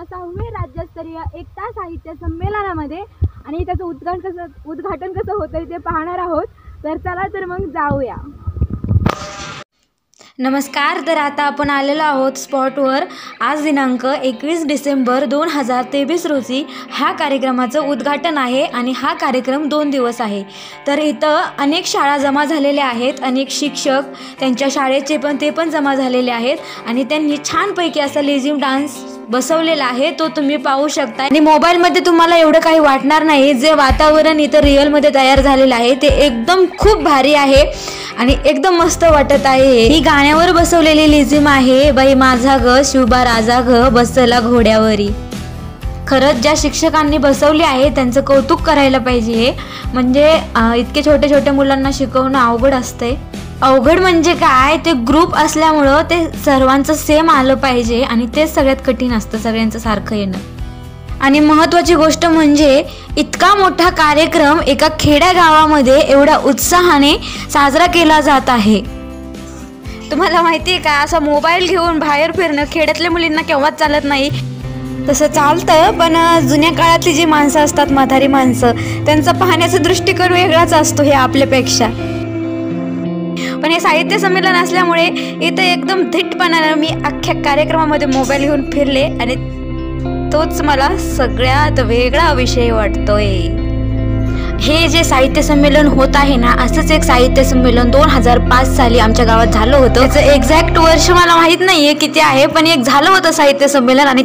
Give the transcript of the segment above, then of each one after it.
6वे राज्यस्तरीय एकता साहित्य संमेलनामध्ये आणि त्याचं उद्घाटन कसं होतं ते पाहणार आहोत। तर चला तर मग जाऊया। नमस्कार। तर आता आपण आलेलो आहोत स्पॉटवर। आज दिनांक 21 डिसेंबर 2023 रोजी ह्या कार्यक्रमाचं उद्घाटन आहे आणि हा कार्यक्रम 2 दिवस आहे। तर इथं अनेक शाळा जमा झालेल्या आहेत, अनेक शिक्षक त्यांच्या शाळेचे ते पण जमा झालेले आहेत आणि त्यांनी छानपैकी असा लेझिम डान्स बसवलेला आहे, तो तुम्ही पाहू शकता। आणि मोबाईलमध्ये तुम्हाला एवढं काही वाटणार नाही, जे वातावरण इथं रिअलमध्ये तयार झालेलं आहे ते एकदम खूप भारी आहे आणि एकदम मस्त वाटत आहे। ही गाण्यावर बसवलेली लेझिम आहे, बाई माझा ग शिवबा राजा ग बसला घोड्यावरी। खरंच ज्या शिक्षकांनी बसवली आहे त्यांचं कौतुक करायला पाहिजे। म्हणजे इतके छोटे छोटे मुलांना शिकवणं अवघड असते। अवघड म्हणजे काय, ते ग्रुप असल्यामुळं ते सर्वांचं सेम आलं पाहिजे आणि तेच सगळ्यात कठीण असतं, सगळ्यांचं सारखं येणं। आणि महत्त्वाची गोष्ट म्हणजे इतका मोठा कार्यक्रम एका खेड्या गावामध्ये एवढ्या उत्साहाने साजरा केला जात आहे। तुम्हाला माहिती आहे का, असा मोबाईल घेऊन बाहेर फिरणं खेड्यातल्या मुलींना केव्हाच चालत नाही। तसं चालतं, पण जुन्या काळातली जी माणसं असतात, म्हातारी माणसं, त्यांचा पाहण्याचा दृष्टिकोन वेगळाच असतो हे आपल्यापेक्षा। पण हे साहित्य संमेलन असल्यामुळे इथं एकदम धीटपणाने मी अख्ख्या कार्यक्रमामध्ये मोबाईल घेऊन फिरले आणि तोच मला सगळ्यात वेगळा विषय वाटतोय। हे जे साहित्य संमेलन होत आहे ना, असंच एक साहित्य संमेलन 2005 साली आमच्या गावात झालं होतं। त्याचं एक्झॅक्ट वर्ष मला माहीत नाहीये किती आहे, पण एक झालं होतं साहित्य संमेलन आणि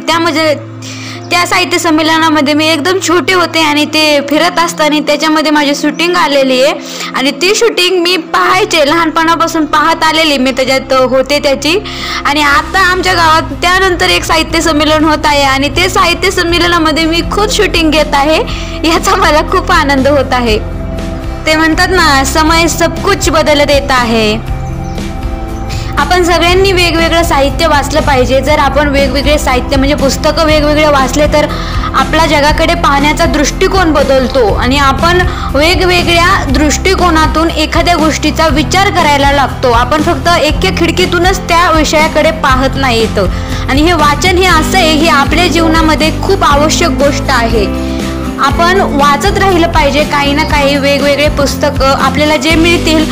त्या साहित्य संमेलनामध्ये मी एकदम छोटे होते आणि ते फिरत असताना त्याच्यामध्ये माझी शूटिंग आलेली आहे आणि ती शूटिंग मी पाहायचे, लहानपणापासून पाहत आलेली मी, त्याच्यात होते त्याची। आणि आता आमच्या गावात त्यानंतर एक साहित्य संमेलन होत आहे आणि ते साहित्य संमेलनामध्ये मी खुद शूटिंग घेत आहे, याचा मला खूप आनंद होत आहे। ते म्हणतात ना, समय सब कुछ बदल देता है। आपण सगळ्यांनी वेगवेगळं साहित्य वाचलं पाहिजे। जर आपण वेगवेगळे साहित्य म्हणजे पुस्तकं वेगवेगळे वाचले तर आपला जगाकडे पाहण्याचा दृष्टिकोन बदलतो आणि आपण वेगवेगळ्या दृष्टिकोनातून एखाद्या गोष्टीचा विचार करायला लागतो। आपण फक्त एका खिडकीतूनच त्या विषयाकडे पाहत नाहीत। आणि हे वाचन हे असं आहे, हे आपल्या जीवनामध्ये खूप आवश्यक गोष्ट आहे। आपण वाचत राहिलं पाहिजे, काही ना काही वेगवेगळे पुस्तकं आपल्याला जे मिळतील,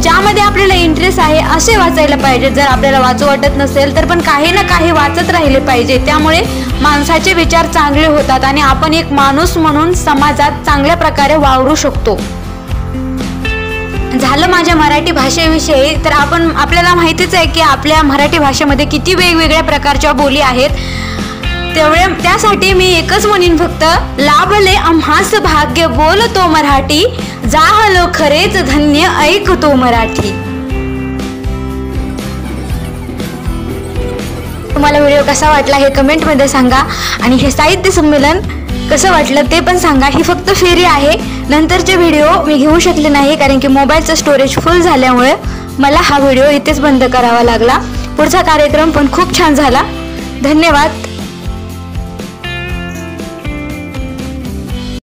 ज्यामध्ये आपल्याला इंटरेस्ट आहे असे वाचायला पाहिजे। जर आपल्याला वाचू वाटत नसेल तर पण काही ना काही वाचत राहिले पाहिजे, त्यामुळे माणसाचे विचार चांगले होतात आणि आपण एक माणूस म्हणून समाजात चांगल्या प्रकारे वावरू शकतो। झालं माझ्या मराठी भाषेविषयी, तर आपल्याला माहितीच आहे की आपल्या मराठी भाषेमध्ये किती वेगवेगळ्या प्रकारच्या बोली आहेत। त्यासाठी मी एकच म्हणीन फक्त, लाभले आम्हास भाग्य बोलतो मराठी, जाहलो खरेच धन्य ऐकतो मराठी। तुम्हाला व्हिडिओ कसा वाटला हे कमेंटमध्ये सांगा आणि हे साहित्य संमेलन कसं वाटलं ते पण सांगा। ही फक्त फेरी आहे, नंतरचे व्हिडिओ मी घेऊ शकले नाही कारण की मोबाईलचं स्टोरेज फुल झाल्यामुळे मला हा व्हिडिओ इथेच बंद करावा लागला। पुढचा कार्यक्रम पण खूप छान झाला। धन्यवाद।